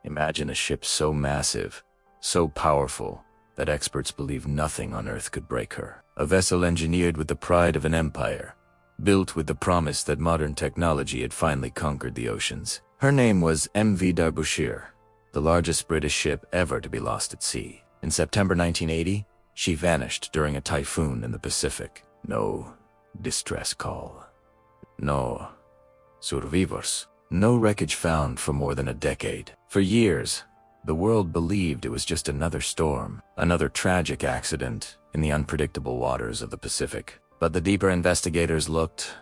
Imagine a ship so massive, so powerful, that experts believe nothing on Earth could break her. A vessel engineered with the pride of an empire, built with the promise that modern technology had finally conquered the oceans. Her name was MV Derbyshire, the largest British ship ever to be lost at sea. In September 1980, she vanished during a typhoon in the Pacific. No distress call. No survivors. No wreckage found for more than a decade. For years, the world believed it was just another storm, another tragic accident in the unpredictable waters of the Pacific. But the deeper investigators looked,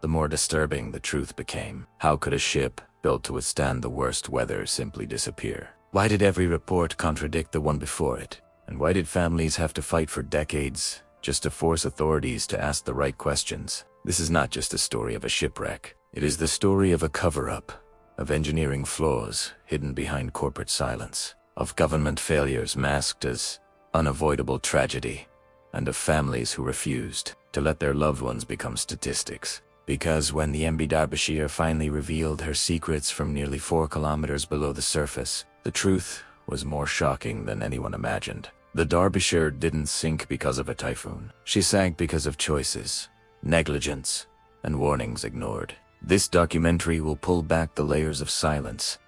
the more disturbing the truth became. How could a ship built to withstand the worst weather simply disappear? Why did every report contradict the one before it? And why did families have to fight for decades just to force authorities to ask the right questions? This is not just a story of a shipwreck. It is the story of a cover-up, of engineering flaws hidden behind corporate silence, of government failures masked as unavoidable tragedy, and of families who refused to let their loved ones become statistics. Because when the MV Derbyshire finally revealed her secrets from nearly 4 kilometers below the surface, the truth was more shocking than anyone imagined. The Derbyshire didn't sink because of a typhoon. She sank because of choices, negligence, and warnings ignored. This documentary will pull back the layers of silence,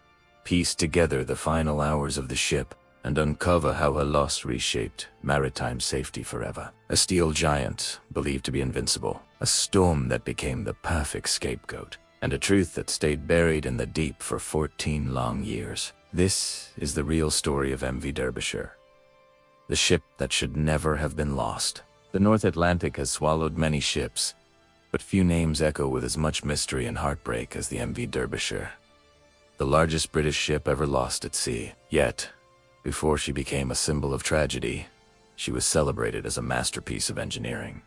piece together the final hours of the ship, and uncover how her loss reshaped maritime safety forever. A steel giant believed to be invincible, a storm that became the perfect scapegoat, and a truth that stayed buried in the deep for 14 long years. This is the real story of MV Derbyshire, the ship that should never have been lost. The North Atlantic has swallowed many ships, but few names echo with as much mystery and heartbreak as the MV Derbyshire, the largest British ship ever lost at sea. Yet, before she became a symbol of tragedy, she was celebrated as a masterpiece of engineering.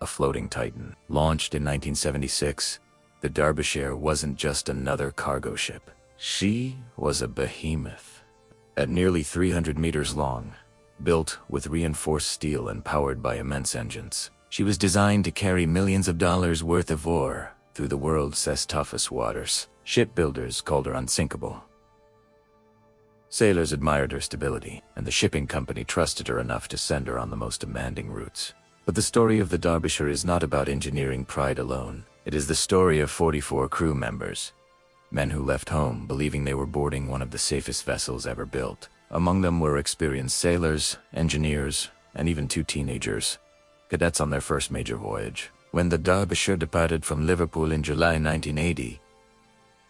A floating titan. Launched in 1976, the Derbyshire wasn't just another cargo ship. She was a behemoth. At nearly 300 meters long, built with reinforced steel and powered by immense engines, she was designed to carry millions of dollars worth of ore through the world's toughest waters. Shipbuilders called her unsinkable. Sailors admired her stability, and the shipping company trusted her enough to send her on the most demanding routes. But the story of the Derbyshire is not about engineering pride alone. It is the story of 44 crew members, men who left home believing they were boarding one of the safest vessels ever built. Among them were experienced sailors, engineers, and even 2 teenagers, cadets on their first major voyage. When the Derbyshire departed from Liverpool in July 1980,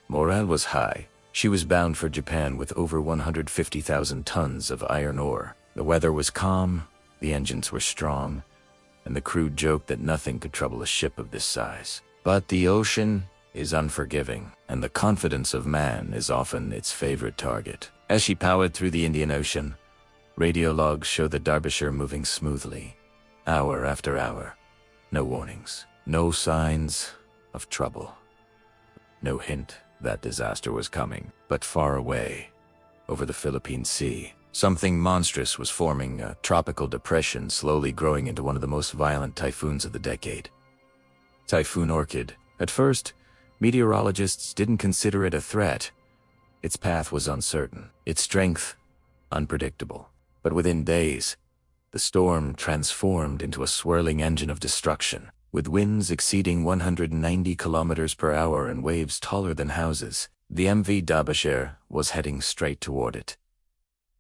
morale was high. She was bound for Japan with over 150,000 tons of iron ore. The weather was calm, the engines were strong, and the crew joked that nothing could trouble a ship of this size. But the ocean is unforgiving, and the confidence of man is often its favorite target. As she powered through the Indian Ocean, radio logs show the Derbyshire moving smoothly, hour after hour. No warnings, no signs of trouble, no hint that disaster was coming. But far away, over the Philippine Sea, something monstrous was forming, a tropical depression slowly growing into one of the most violent typhoons of the decade. Typhoon Orchid. At first, meteorologists didn't consider it a threat. Its path was uncertain, its strength unpredictable. But within days, the storm transformed into a swirling engine of destruction, with winds exceeding 190 kilometers per hour and waves taller than houses. The MV Derbyshire was heading straight toward it.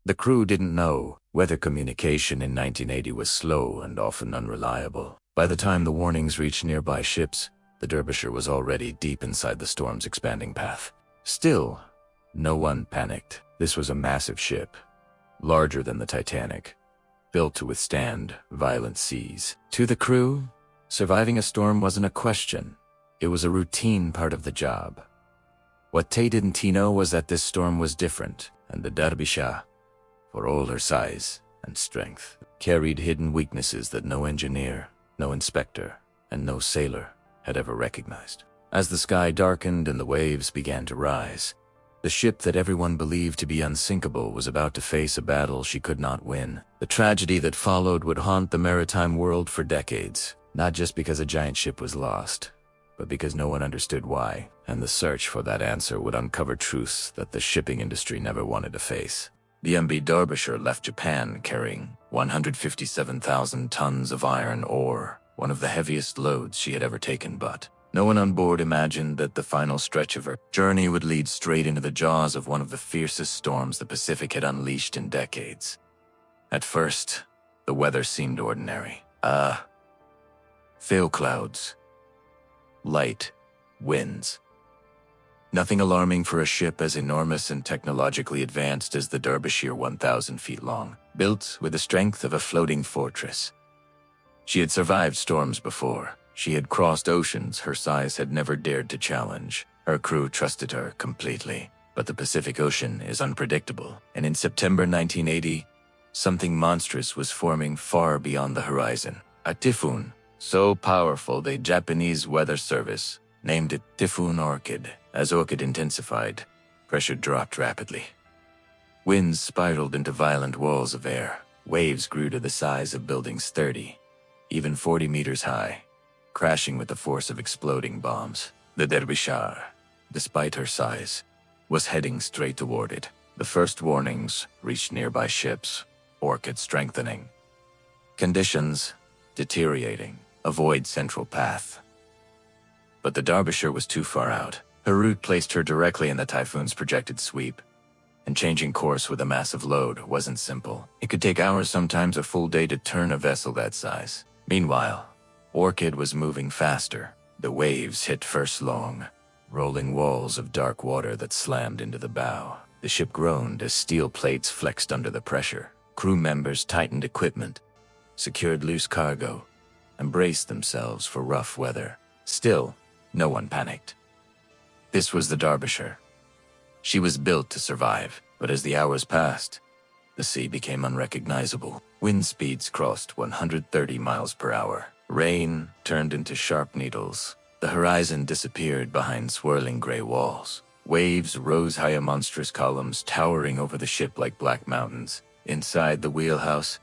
The crew didn't know. Weather communication in 1980 was slow and often unreliable. By the time the warnings reached nearby ships, the Derbyshire was already deep inside the storm's expanding path. Still, no one panicked. This was a massive ship, larger than the Titanic, built to withstand violent seas. To the crew, surviving a storm wasn't a question. It was a routine part of the job. What they didn't know was that this storm was different, and the Derbyshire, for all her size and strength, carried hidden weaknesses that no engineer, no inspector, and no sailor had ever recognized. As the sky darkened and the waves began to rise, the ship that everyone believed to be unsinkable was about to face a battle she could not win. The tragedy that followed would haunt the maritime world for decades, not just because a giant ship was lost, but because no one understood why, and the search for that answer would uncover truths that the shipping industry never wanted to face. The MV Derbyshire left Japan carrying 157,000 tons of iron ore, one of the heaviest loads she had ever taken, but no one on board imagined that the final stretch of her journey would lead straight into the jaws of one of the fiercest storms the Pacific had unleashed in decades. At first, the weather seemed ordinary. Fail clouds, light winds. Nothing alarming for a ship as enormous and technologically advanced as the Derbyshire, 1,000 feet long, built with the strength of a floating fortress. She had survived storms before. She had crossed oceans her size had never dared to challenge. Her crew trusted her completely. But the Pacific Ocean is unpredictable, and in September 1980, something monstrous was forming far beyond the horizon. A typhoon, so powerful the Japanese Weather Service named it Typhoon Orchid. As Orchid intensified, pressure dropped rapidly. Winds spiraled into violent walls of air. Waves grew to the size of buildings 30, even 40 meters high, crashing with the force of exploding bombs. The Derbyshire, despite her size, was heading straight toward it. The first warnings reached nearby ships. Orchid strengthening. Conditions deteriorating. Avoid central path. But the Derbyshire was too far out. Her route placed her directly in the typhoon's projected sweep, and changing course with a massive load wasn't simple. It could take hours, sometimes a full day, to turn a vessel that size. Meanwhile, Orchid was moving faster. The waves hit first long, rolling walls of dark water that slammed into the bow. The ship groaned as steel plates flexed under the pressure. Crew members tightened equipment, secured loose cargo, and braced themselves for rough weather. Still, no one panicked. This was the Derbyshire. She was built to survive, but as the hours passed, the sea became unrecognizable. Wind speeds crossed 130 miles per hour. Rain turned into sharp needles. The horizon disappeared behind swirling gray walls. Waves rose high, monstrous columns towering over the ship like black mountains. Inside the wheelhouse,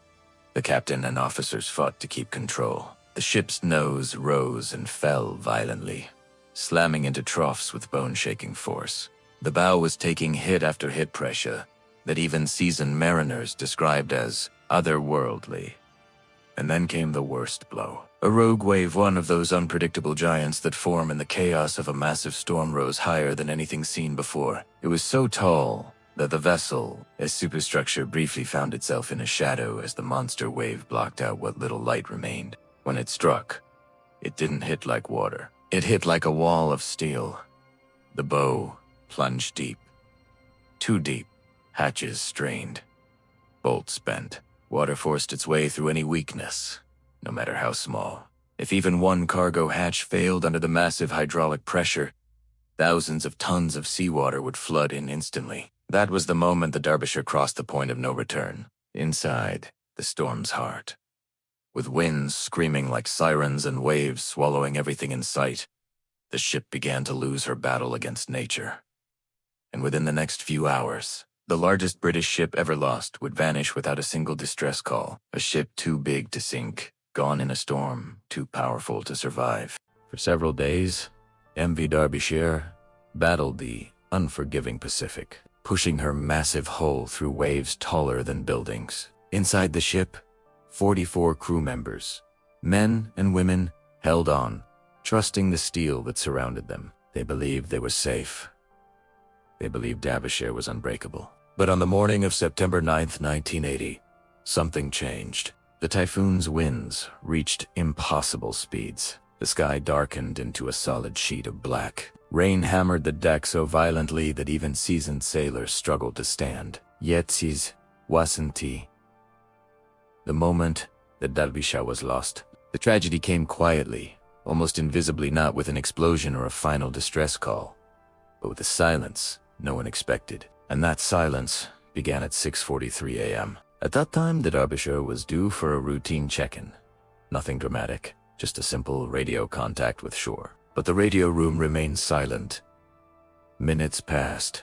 the captain and officers fought to keep control. The ship's nose rose and fell violently, slamming into troughs with bone-shaking force. The bow was taking hit after hit, pressure that even seasoned mariners described as otherworldly. And then came the worst blow. A rogue wave, one of those unpredictable giants that form in the chaos of a massive storm, rose higher than anything seen before. It was so tall that the vessel, as superstructure, briefly found itself in a shadow as the monster wave blocked out what little light remained. When it struck, it didn't hit like water. It hit like a wall of steel. The bow plunged deep. Too deep. Hatches strained. Bolts bent. Water forced its way through any weakness, no matter how small. If even one cargo hatch failed under the massive hydraulic pressure, thousands of tons of seawater would flood in instantly. That was the moment the Derbyshire crossed the point of no return. Inside, the storm's heart. With winds screaming like sirens and waves swallowing everything in sight, the ship began to lose her battle against nature. And within the next few hours, the largest British ship ever lost would vanish without a single distress call. A ship too big to sink, gone in a storm, too powerful to survive. For several days, MV Derbyshire battled the unforgiving Pacific, pushing her massive hull through waves taller than buildings. Inside the ship, 44 crew members, men and women, held on, trusting the steel that surrounded them. They believed they were safe. They believed Derbyshire was unbreakable. But on the morning of September 9th, 1980, something changed. The typhoon's winds reached impossible speeds. The sky darkened into a solid sheet of black. Rain hammered the deck so violently that even seasoned sailors struggled to stand. Yetsi's Wasanti. The moment that Derbyshire was lost, the tragedy came quietly, almost invisibly, not with an explosion or a final distress call, but with a silence no one expected. And that silence began at 6:43 a.m. At that time, the Derbyshire was due for a routine check-in. Nothing dramatic, just a simple radio contact with shore. But the radio room remained silent. Minutes passed,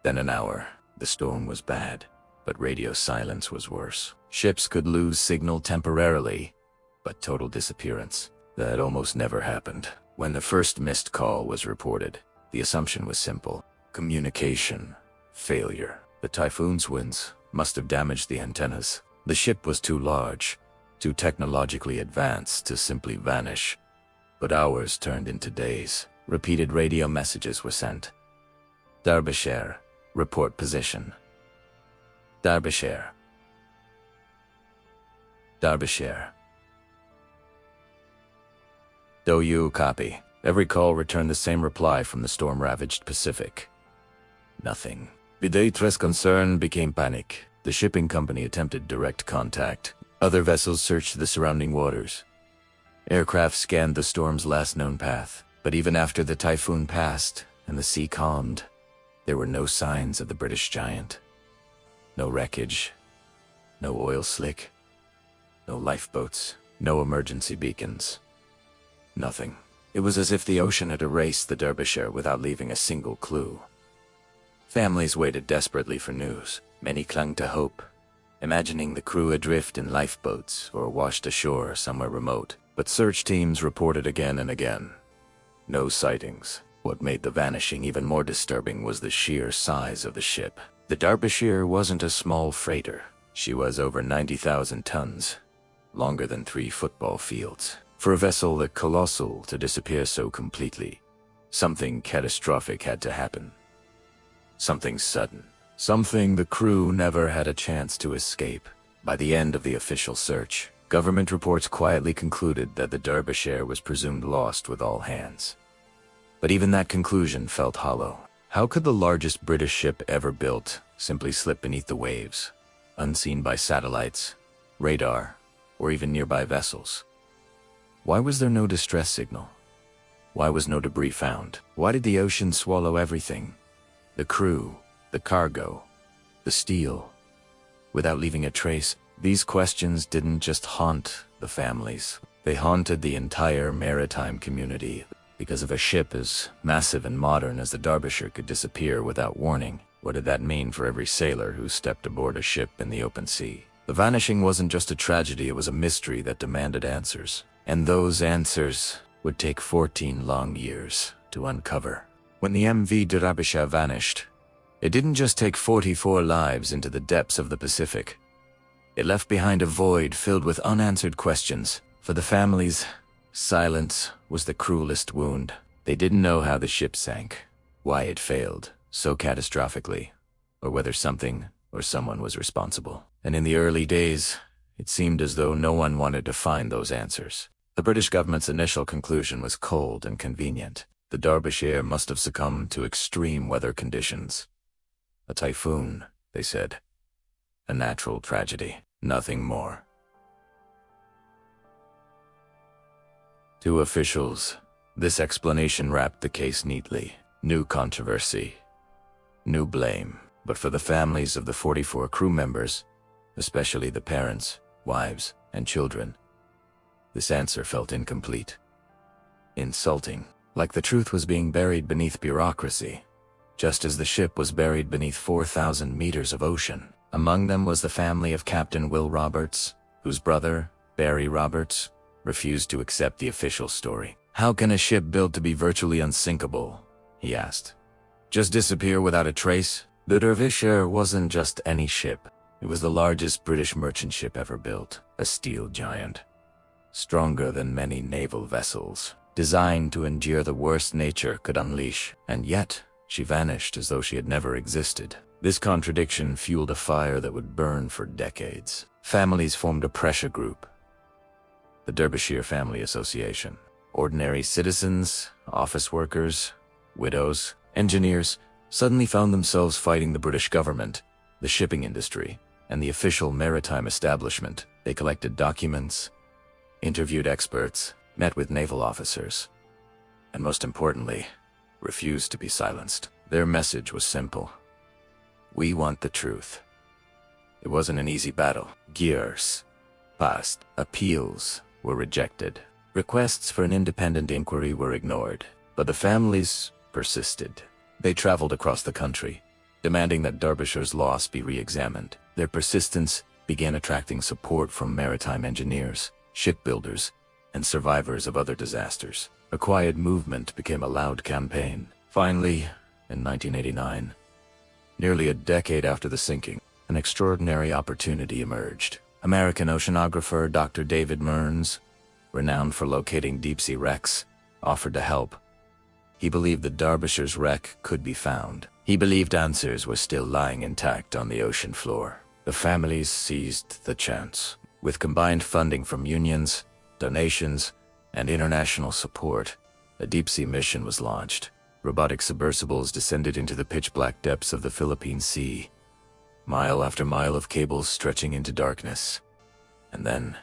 then an hour. The storm was bad, but radio silence was worse. Ships could lose signal temporarily, but total disappearance, that almost never happened. When the first missed call was reported, the assumption was simple: communication failure. The typhoon's winds must have damaged the antennas. The ship was too large, too technologically advanced to simply vanish. But hours turned into days. Repeated radio messages were sent. Derbyshire, report position. Derbyshire. Derbyshire. Do you copy? Every call returned the same reply from the storm-ravaged Pacific. Nothing. Bidei tres concern became panic. The shipping company attempted direct contact. Other vessels searched the surrounding waters. Aircraft scanned the storm's last known path. But even after the typhoon passed and the sea calmed, there were no signs of the British giant. No wreckage, no oil slick, no lifeboats, no emergency beacons. Nothing. It was as if the ocean had erased the Derbyshire without leaving a single clue. Families waited desperately for news. Many clung to hope, imagining the crew adrift in lifeboats or washed ashore somewhere remote. But search teams reported again and again. No sightings. What made the vanishing even more disturbing was the sheer size of the ship. The Derbyshire wasn't a small freighter. She was over 90,000 tons, longer than 3 football fields. For a vessel that colossal to disappear so completely, something catastrophic had to happen. Something sudden. Something the crew never had a chance to escape. By the end of the official search, government reports quietly concluded that the Derbyshire was presumed lost with all hands. But even that conclusion felt hollow. How could the largest British ship ever built simply slip beneath the waves, unseen by satellites, radar, or even nearby vessels? Why was there no distress signal? Why was no debris found? Why did the ocean swallow everything? The crew, the cargo, the steel, without leaving a trace? These questions didn't just haunt the families. They haunted the entire maritime community. Because if a ship as massive and modern as the Derbyshire could disappear without warning, what did that mean for every sailor who stepped aboard a ship in the open sea? The vanishing wasn't just a tragedy, it was a mystery that demanded answers. And those answers would take 14 long years to uncover. When the MV Derbyshire vanished, it didn't just take 44 lives into the depths of the Pacific. It left behind a void filled with unanswered questions. For the families, silence was the cruelest wound. They didn't know how the ship sank, why it failed so catastrophically, or whether something or someone was responsible. And in the early days, it seemed as though no one wanted to find those answers. The British government's initial conclusion was cold and convenient. The Derbyshire must have succumbed to extreme weather conditions. A typhoon, they said. A natural tragedy, nothing more. To officials, this explanation wrapped the case neatly. New controversy, new blame. But for the families of the 44 crew members, especially the parents, wives, and children, this answer felt incomplete. Insulting, like the truth was being buried beneath bureaucracy, just as the ship was buried beneath 4,000 meters of ocean. Among them was the family of Captain Will Roberts, whose brother, Barry Roberts, refused to accept the official story. How can a ship built to be virtually unsinkable, he asked, just disappear without a trace? The Derbyshire wasn't just any ship. It was the largest British merchant ship ever built, a steel giant. Stronger than many naval vessels, designed to endure the worst nature could unleash, and yet she vanished as though she had never existed. This contradiction fueled a fire that would burn for decades. Families formed a pressure group, the Derbyshire Family Association. Ordinary citizens, office workers, widows, engineers suddenly found themselves fighting the British government, the shipping industry, and the official maritime establishment. They collected documents, interviewed experts, met with naval officers, and most importantly, refused to be silenced. Their message was simple. We want the truth. It wasn't an easy battle. Gears passed. Appeals were rejected. Requests for an independent inquiry were ignored. But the families persisted. They traveled across the country, demanding that Derbyshire's loss be re-examined. Their persistence began attracting support from maritime engineers, shipbuilders, and survivors of other disasters. A quiet movement became a loud campaign. Finally, in 1989, nearly a decade after the sinking, an extraordinary opportunity emerged. American oceanographer Dr. David Mearns, renowned for locating deep-sea wrecks, offered to help. He believed that Derbyshire's wreck could be found. He believed answers were still lying intact on the ocean floor. The families seized the chance. With combined funding from unions, donations, and international support, a deep-sea mission was launched. Robotic submersibles descended into the pitch-black depths of the Philippine Sea, mile after mile of cables stretching into darkness. And then,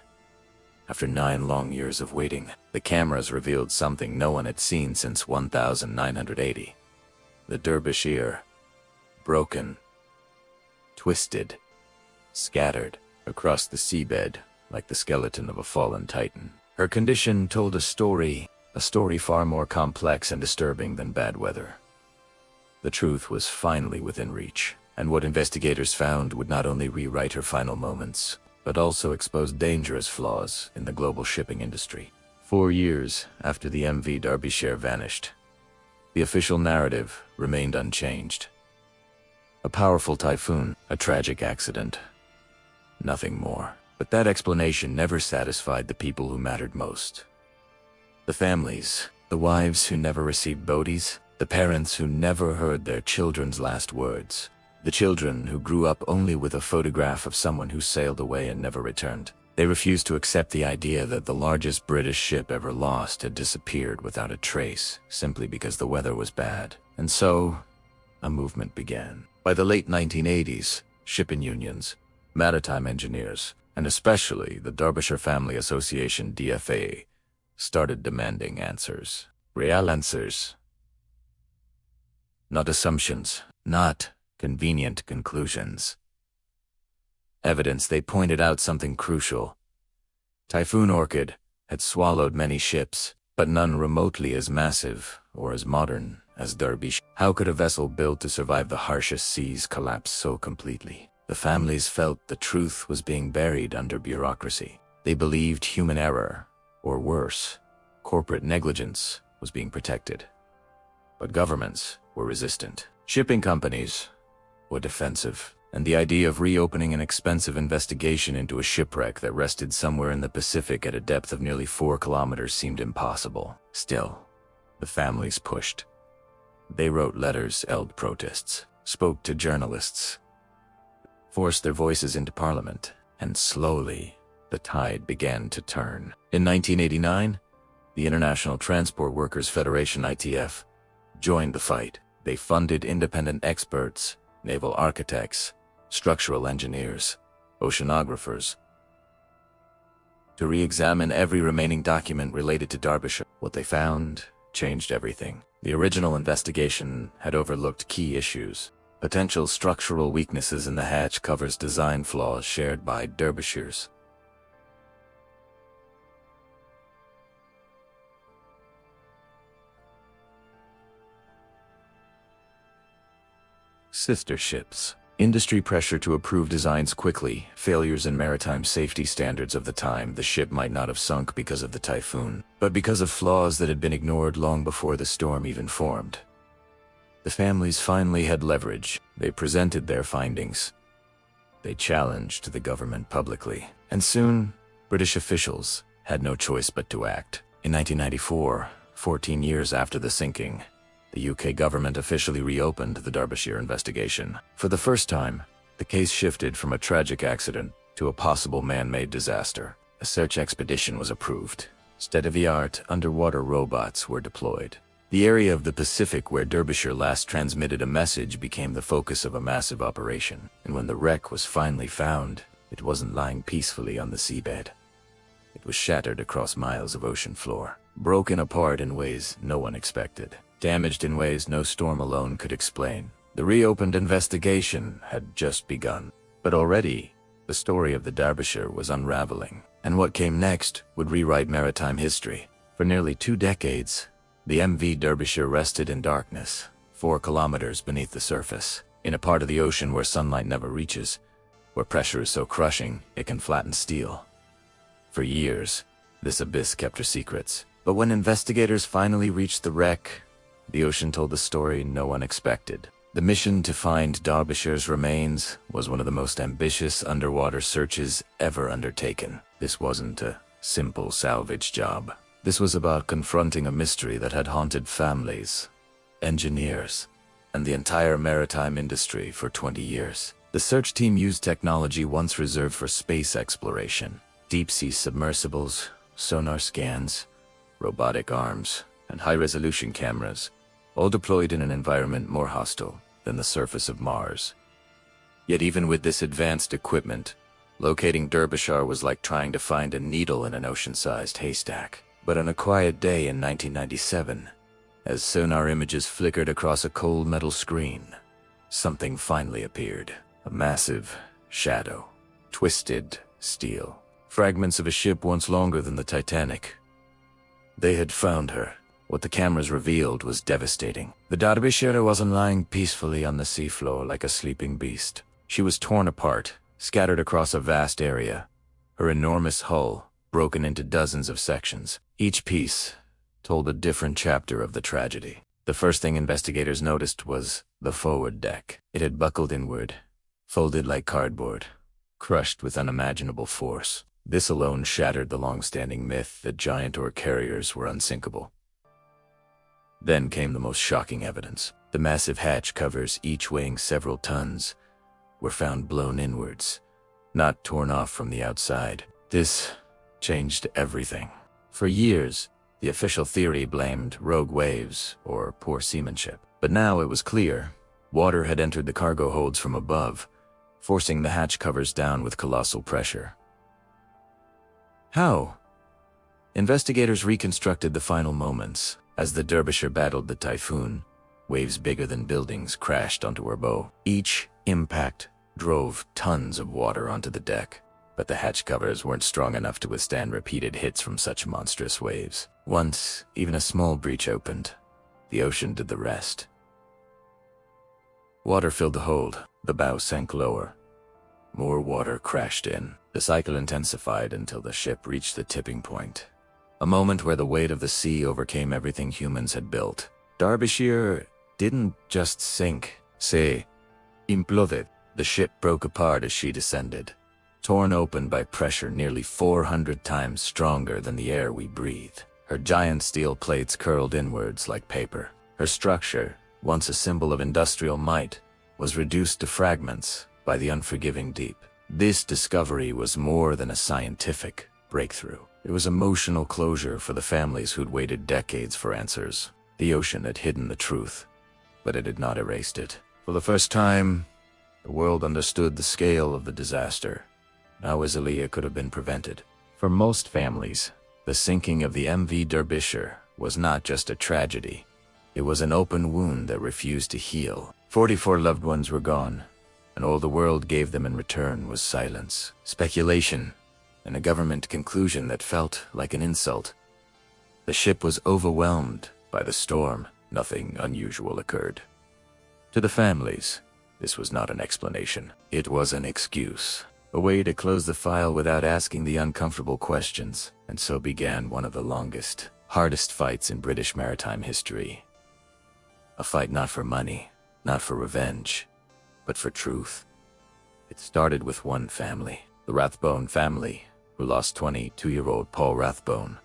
after 9 long years of waiting, the cameras revealed something no one had seen since 1980. The Derbyshire, broken, twisted, scattered across the seabed like the skeleton of a fallen titan. Her condition told a story far more complex and disturbing than bad weather. The truth was finally within reach, and what investigators found would not only rewrite her final moments, but also expose dangerous flaws in the global shipping industry. 4 years after the MV Derbyshire vanished, the official narrative remained unchanged. A powerful typhoon, a tragic accident, nothing more. But that explanation never satisfied the people who mattered most. The families, the wives who never received bodies, the parents who never heard their children's last words, the children who grew up only with a photograph of someone who sailed away and never returned. They refused to accept the idea that the largest British ship ever lost had disappeared without a trace, simply because the weather was bad. And so, a movement began. By the late 1980s, shipping unions, maritime engineers, and especially the Derbyshire Family Association DFA, started demanding answers. Real answers. Not assumptions, not convenient conclusions. Evidence. They pointed out something crucial. Typhoon Orchid had swallowed many ships, but none remotely as massive or as modern as Derbyshire. How could a vessel built to survive the harshest seas collapse so completely? The families felt the truth was being buried under bureaucracy. They believed human error, or worse, corporate negligence, was being protected. But governments were resistant. Shipping companies were defensive, and the idea of reopening an expensive investigation into a shipwreck that rested somewhere in the Pacific at a depth of nearly 4 kilometers seemed impossible. Still, the families pushed. They wrote letters, held protests, spoke to journalists, forced their voices into Parliament, and slowly, the tide began to turn. In 1989, the International Transport Workers Federation (ITF) joined the fight. They funded independent experts, naval architects, structural engineers, oceanographers, to re-examine every remaining document related to Derbyshire. What they found changed everything. The original investigation had overlooked key issues. Potential structural weaknesses in the hatch covers design flaws shared by Derbyshire's sister ships. Industry pressure to approve designs quickly, failures in maritime safety standards of the time. The ship might not have sunk because of the typhoon, but because of flaws that had been ignored long before the storm even formed. The families finally had leverage. They presented their findings. They challenged the government publicly. And soon, British officials had no choice but to act. In 1994, 14 years after the sinking, the UK government officially reopened the Derbyshire investigation. For the first time, the case shifted from a tragic accident to a possible man-made disaster. A search expedition was approved. State-of-the-art underwater robots were deployed. The area of the Pacific where Derbyshire last transmitted a message became the focus of a massive operation. And when the wreck was finally found, it wasn't lying peacefully on the seabed. It was shattered across miles of ocean floor, broken apart in ways no one expected, damaged in ways no storm alone could explain. The reopened investigation had just begun, but already the story of the Derbyshire was unraveling, and what came next would rewrite maritime history. For nearly 2 decades, the MV Derbyshire rested in darkness, 4 kilometers beneath the surface, in a part of the ocean where sunlight never reaches, where pressure is so crushing it can flatten steel. For years, this abyss kept her secrets, But when investigators finally reached the wreck, the ocean told the story no one expected. The mission to find Derbyshire's remains was one of the most ambitious underwater searches ever undertaken. This wasn't a simple salvage job. This was about confronting a mystery that had haunted families, engineers, and the entire maritime industry for 20 years. The search team used technology once reserved for space exploration: deep-sea submersibles, sonar scans, robotic arms, and high-resolution cameras, all deployed in an environment more hostile than the surface of Mars. Yet even with this advanced equipment, locating Derbyshire was like trying to find a needle in an ocean-sized haystack. But on a quiet day in 1997, as sonar images flickered across a cold metal screen, something finally appeared. A massive shadow. Twisted steel. Fragments of a ship once longer than the Titanic. They had found her. What the cameras revealed was devastating. The Derbyshire wasn't lying peacefully on the seafloor like a sleeping beast. She was torn apart, scattered across a vast area, her enormous hull broken into dozens of sections. Each piece told a different chapter of the tragedy. The first thing investigators noticed was the forward deck. It had buckled inward, folded like cardboard, crushed with unimaginable force. This alone shattered the long-standing myth that giant ore carriers were unsinkable. Then came the most shocking evidence. The massive hatch covers, each weighing several tons, were found blown inwards, not torn off from the outside. This changed everything. For years, the official theory blamed rogue waves or poor seamanship. But now it was clear. Water had entered the cargo holds from above, forcing the hatch covers down with colossal pressure. How? Investigators reconstructed the final moments. As the Derbyshire battled the typhoon, waves bigger than buildings crashed onto her bow. Each impact drove tons of water onto the deck, but the hatch covers weren't strong enough to withstand repeated hits from such monstrous waves. Once, even a small breach opened. The ocean did the rest. Water filled the hold. The bow sank lower. More water crashed in. The cycle intensified until the ship reached the tipping point. A moment where the weight of the sea overcame everything humans had built. Derbyshire didn't just sink. Se imploded. The ship broke apart as she descended, torn open by pressure nearly 400 times stronger than the air we breathe. Her giant steel plates curled inwards like paper. Her structure, once a symbol of industrial might, was reduced to fragments by the unforgiving deep. This discovery was more than a scientific breakthrough. It was emotional closure for the families who'd waited decades for answers. The ocean had hidden the truth, but it had not erased it. For the first time, the world understood the scale of the disaster, how easily it could have been prevented. For most families, the sinking of the MV Derbyshire was not just a tragedy. It was an open wound that refused to heal. 44 loved ones were gone, and all the world gave them in return was silence, speculation, and a government conclusion that felt like an insult. The ship was overwhelmed by the storm. Nothing unusual occurred. To the families, this was not an explanation. It was an excuse. A way to close the file without asking the uncomfortable questions. And so began one of the longest, hardest fights in British maritime history. A fight not for money, not for revenge, but for truth. It started with one family, the Rathbone family, who lost 22-year-old Paul Rathbone,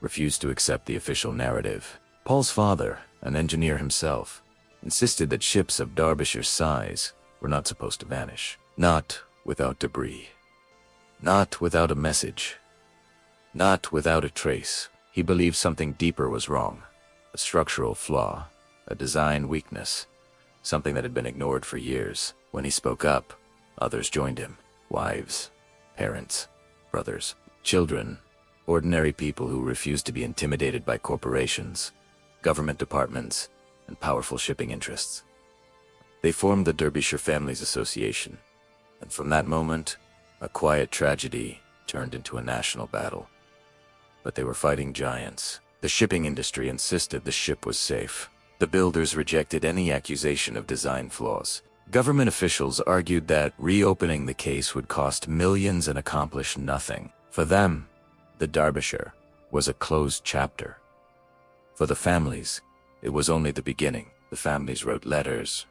refused to accept the official narrative. Paul's father, an engineer himself, insisted that ships of Derbyshire's size were not supposed to vanish. Not without debris. Not without a message. Not without a trace. He believed something deeper was wrong. A structural flaw. A design weakness. Something that had been ignored for years. When he spoke up, others joined him. Wives, parents, brothers, children, ordinary people who refused to be intimidated by corporations, government departments, and powerful shipping interests. They formed the Derbyshire Families Association, and from that moment, a quiet tragedy turned into a national battle. But they were fighting giants. The shipping industry insisted the ship was safe. The builders rejected any accusation of design flaws. Government officials argued that reopening the case would cost millions and accomplish nothing. For them, the Derbyshire was a closed chapter. For the families, it was only the beginning. The families wrote letters,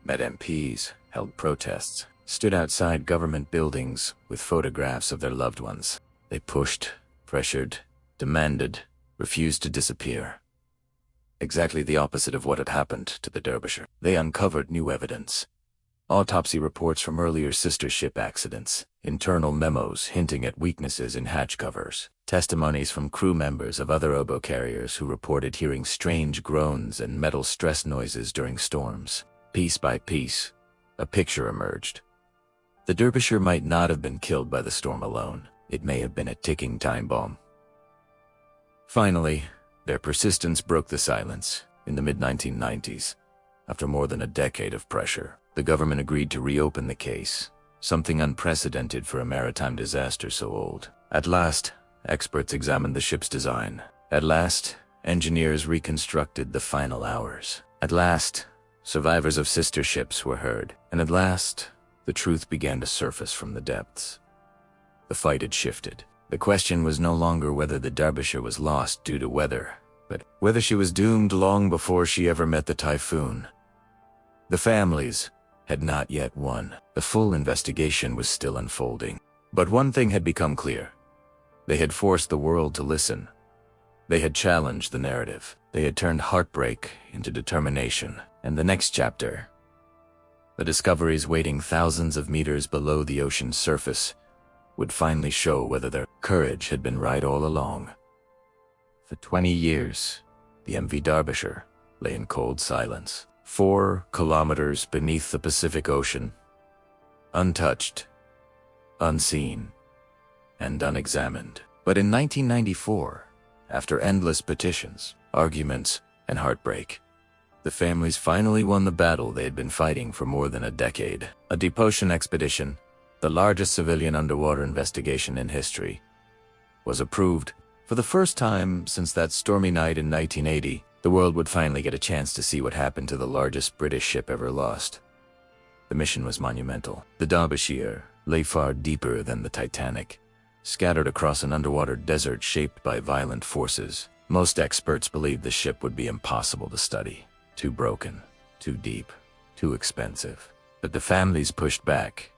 met MPs, held protests, stood outside government buildings with photographs of their loved ones. They pushed, pressured, demanded, refused to disappear. Exactly the opposite of what had happened to the Derbyshire. They uncovered new evidence. Autopsy reports from earlier sister ship accidents, internal memos hinting at weaknesses in hatch covers, testimonies from crew members of other oboe carriers who reported hearing strange groans and metal stress noises during storms. Piece by piece, a picture emerged. The Derbyshire might not have been killed by the storm alone. It may have been a ticking time bomb. Finally, their persistence broke the silence. In the mid-1990s, after more than a decade of pressure, the government agreed to reopen the case, something unprecedented for a maritime disaster so old. At last, experts examined the ship's design. At last, engineers reconstructed the final hours. At last, survivors of sister ships were heard. And at last, the truth began to surface from the depths. The fight had shifted. The question was no longer whether the Derbyshire was lost due to weather, but whether she was doomed long before she ever met the typhoon. The families had not yet won. The full investigation was still unfolding. But one thing had become clear. They had forced the world to listen. They had challenged the narrative. They had turned heartbreak into determination. And the next chapter, the discoveries waiting thousands of meters below the ocean's surface, would finally show whether their courage had been right all along. For 20 years, the MV Derbyshire lay in cold silence, 4 kilometers beneath the Pacific Ocean, untouched, unseen, and unexamined. But in 1994, after endless petitions, arguments, and heartbreak, the families finally won the battle they had been fighting for more than a decade. A deep ocean expedition, the largest civilian underwater investigation in history, was approved. For the first time since that stormy night in 1980, the world would finally get a chance to see what happened to the largest British ship ever lost. The mission was monumental. The Derbyshire lay far deeper than the Titanic, scattered across an underwater desert shaped by violent forces. Most experts believed the ship would be impossible to study. Too broken, too deep, too expensive. But the families pushed back.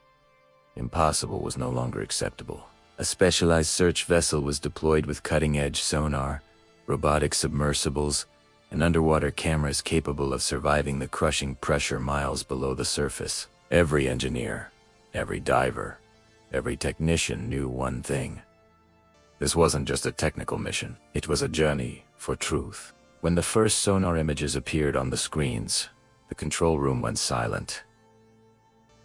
Impossible was no longer acceptable. A specialized search vessel was deployed with cutting-edge sonar, robotic submersibles, and underwater cameras capable of surviving the crushing pressure miles below the surface. Every engineer, every diver, every technician knew one thing. This wasn't just a technical mission. It was a journey for truth. When the first sonar images appeared on the screens, the control room went silent.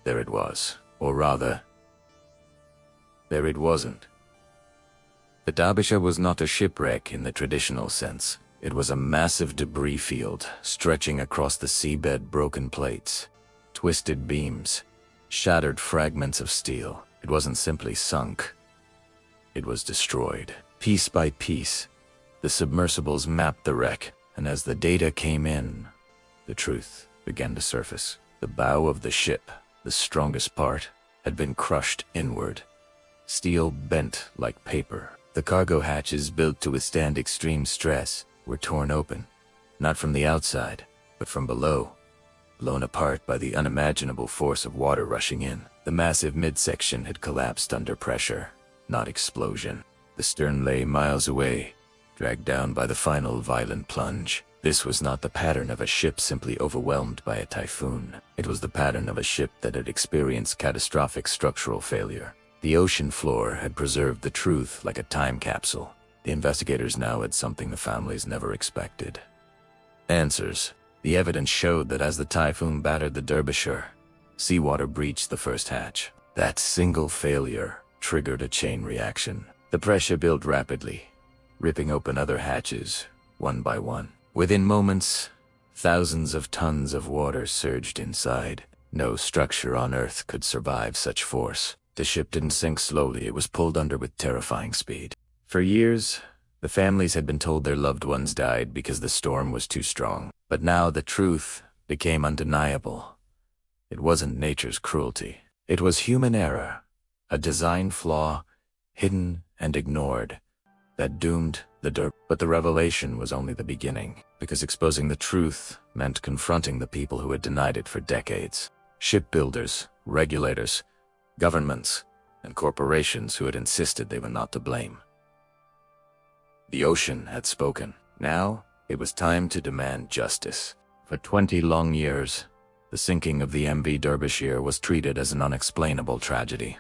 There it was. Or rather, there it wasn't. The Derbyshire was not a shipwreck in the traditional sense. It was a massive debris field stretching across the seabed, broken plates, twisted beams, shattered fragments of steel. It wasn't simply sunk. It was destroyed. Piece by piece, the submersibles mapped the wreck, and as the data came in, the truth began to surface. The bow of the ship, the strongest part, had been crushed inward. Steel bent like paper. The cargo hatches built to withstand extreme stress were torn open, not from the outside, but from below, blown apart by the unimaginable force of water rushing in. The massive midsection had collapsed under pressure, not explosion. The stern lay miles away, dragged down by the final violent plunge. This was not the pattern of a ship simply overwhelmed by a typhoon. It was the pattern of a ship that had experienced catastrophic structural failure. The ocean floor had preserved the truth like a time capsule. The investigators now had something the families never expected. Answers. The evidence showed that as the typhoon battered the Derbyshire, seawater breached the first hatch. That single failure triggered a chain reaction. The pressure built rapidly, ripping open other hatches, one by one. Within moments, thousands of tons of water surged inside. No structure on Earth could survive such force. The ship didn't sink slowly, it was pulled under with terrifying speed. For years, the families had been told their loved ones died because the storm was too strong. But now the truth became undeniable. It wasn't nature's cruelty. It was human error, a design flaw, hidden and ignored, that doomed But the revelation was only the beginning, because exposing the truth meant confronting the people who had denied it for decades. Shipbuilders, regulators, governments, and corporations who had insisted they were not to blame. The ocean had spoken. Now, it was time to demand justice. For 20 long years, the sinking of the MV Derbyshire was treated as an unexplainable tragedy,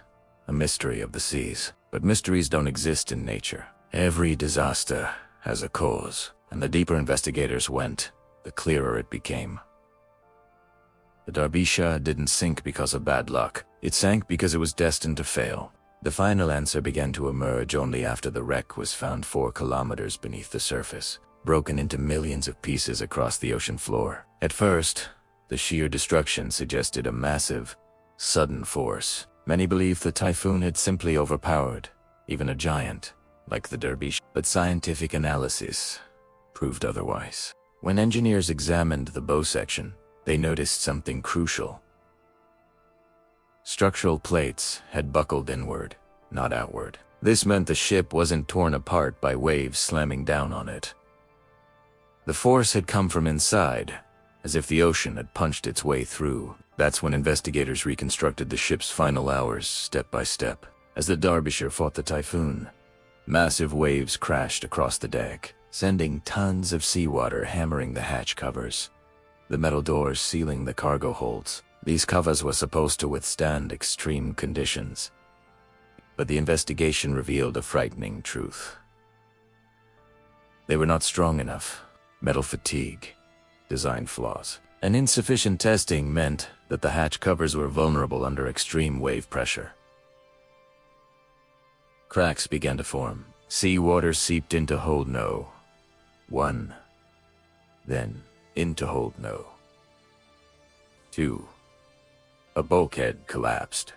a mystery of the seas. But mysteries don't exist in nature. Every disaster has a cause, and the deeper investigators went, the clearer it became. The Derbyshire didn't sink because of bad luck. It sank because it was destined to fail. The final answer began to emerge only after the wreck was found 4 kilometers beneath the surface, broken into millions of pieces across the ocean floor. At first, the sheer destruction suggested a massive, sudden force. Many believed the typhoon had simply overpowered even a giant like the Derbyshire, but scientific analysis proved otherwise. When engineers examined the bow section, they noticed something crucial. Structural plates had buckled inward, not outward. This meant the ship wasn't torn apart by waves slamming down on it. The force had come from inside, as if the ocean had punched its way through. That's when investigators reconstructed the ship's final hours, step by step. As the Derbyshire fought the typhoon, massive waves crashed across the deck, sending tons of seawater hammering the hatch covers, the metal doors sealing the cargo holds. These covers were supposed to withstand extreme conditions. But the investigation revealed a frightening truth. They were not strong enough. Metal fatigue, design flaws, and insufficient testing meant that the hatch covers were vulnerable under extreme wave pressure. Cracks began to form. Seawater seeped into hold no. 1. Then into hold no. 2. A bulkhead collapsed.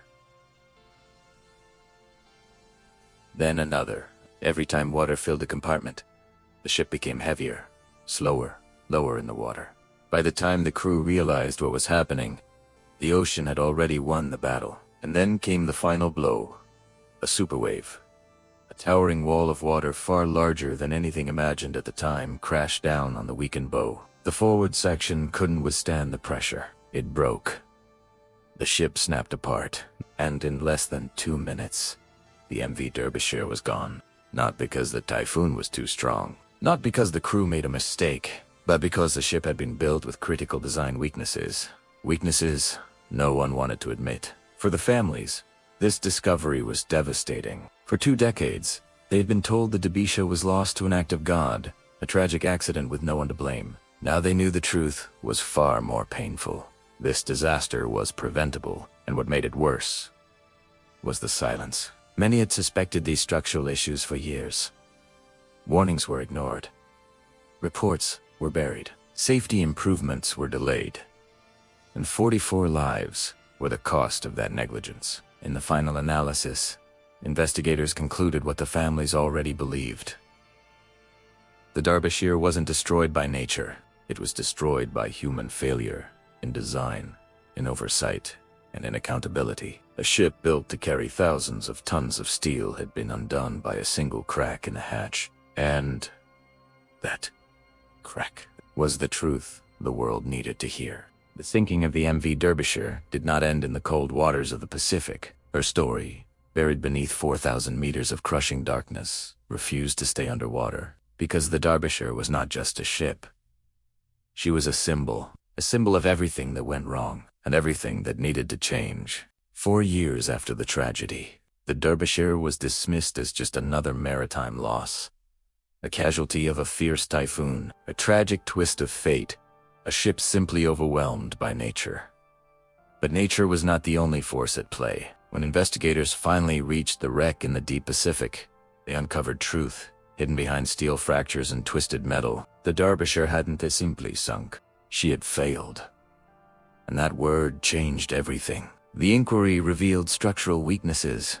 Then another. Every time water filled the compartment, the ship became heavier, slower, lower in the water. By the time the crew realized what was happening, the ocean had already won the battle. And then came the final blow. A superwave. A towering wall of water far larger than anything imagined at the time crashed down on the weakened bow. The forward section couldn't withstand the pressure. It broke. The ship snapped apart, and in less than 2 minutes, the MV Derbyshire was gone. Not because the typhoon was too strong, not because the crew made a mistake, but because the ship had been built with critical design weaknesses. Weaknesses no one wanted to admit. For the families, this discovery was devastating. For 2 decades, they had been told the Derbyshire was lost to an act of God, a tragic accident with no one to blame. Now they knew the truth was far more painful. This disaster was preventable, and what made it worse was the silence. Many had suspected these structural issues for years. Warnings were ignored. Reports were buried. Safety improvements were delayed. And 44 lives were the cost of that negligence. In the final analysis, investigators concluded what the families already believed. The Derbyshire wasn't destroyed by nature. It was destroyed by human failure in design, in oversight, and in accountability. A ship built to carry thousands of tons of steel had been undone by a single crack in the hatch. And that crack was the truth the world needed to hear. The sinking of the MV Derbyshire did not end in the cold waters of the Pacific. Her story, buried beneath 4,000 meters of crushing darkness, refused to stay underwater, because the Derbyshire was not just a ship. She was a symbol of everything that went wrong, and everything that needed to change. 4 years after the tragedy, the Derbyshire was dismissed as just another maritime loss. A casualty of a fierce typhoon, a tragic twist of fate, a ship simply overwhelmed by nature. But nature was not the only force at play. When investigators finally reached the wreck in the deep Pacific, they uncovered truth, hidden behind steel fractures and twisted metal. The Derbyshire hadn't simply sunk. She had failed. And that word changed everything. The inquiry revealed structural weaknesses,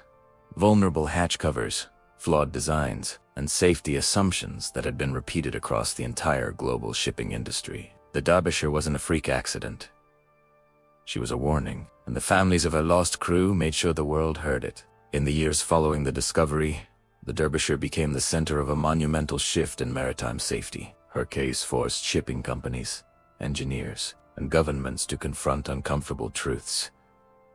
vulnerable hatch covers, flawed designs, and safety assumptions that had been repeated across the entire global shipping industry. The Derbyshire wasn't a freak accident. She was a warning, and the families of her lost crew made sure the world heard it. In the years following the discovery, The Derbyshire became the center of a monumental shift in maritime safety. Her case forced shipping companies, engineers, and governments to confront uncomfortable truths.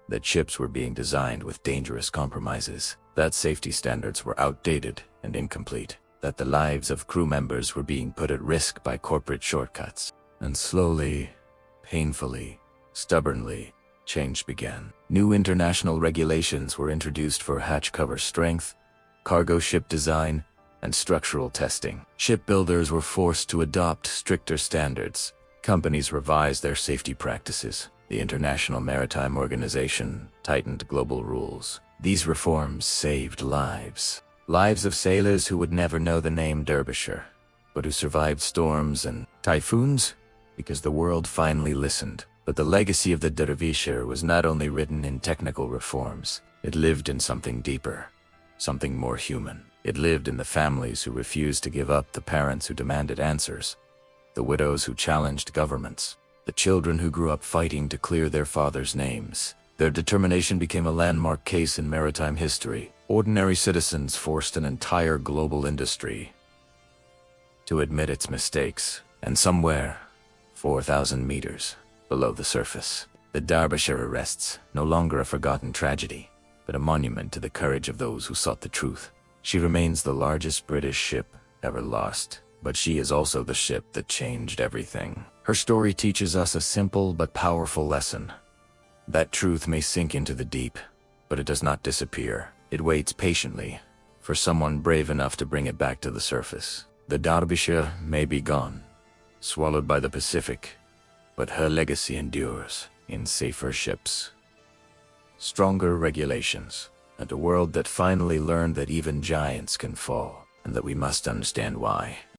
That ships were being designed with dangerous compromises, that safety standards were outdated and incomplete, that the lives of crew members were being put at risk by corporate shortcuts. And slowly, painfully, stubbornly, change began. New international regulations were introduced for hatch cover strength, cargo ship design, and structural testing. Shipbuilders were forced to adopt stricter standards. Companies revised their safety practices. The International Maritime Organization tightened global rules. These reforms saved lives. Lives of sailors who would never know the name Derbyshire, but who survived storms and typhoons because the world finally listened. But the legacy of the Derbyshire was not only written in technical reforms, it lived in something deeper, something more human. It lived in the families who refused to give up, the parents who demanded answers, the widows who challenged governments, the children who grew up fighting to clear their fathers' names. Their determination became a landmark case in maritime history. Ordinary citizens forced an entire global industry to admit its mistakes, and somewhere, 4,000 meters below the surface, the Derbyshire rests, no longer a forgotten tragedy, but a monument to the courage of those who sought the truth. She remains the largest British ship ever lost, but she is also the ship that changed everything. Her story teaches us a simple but powerful lesson. That truth may sink into the deep, but it does not disappear. It waits patiently for someone brave enough to bring it back to the surface. The Derbyshire may be gone, swallowed by the Pacific, but her legacy endures in safer ships, stronger regulations, and a world that finally learned that even giants can fall, and that we must understand why.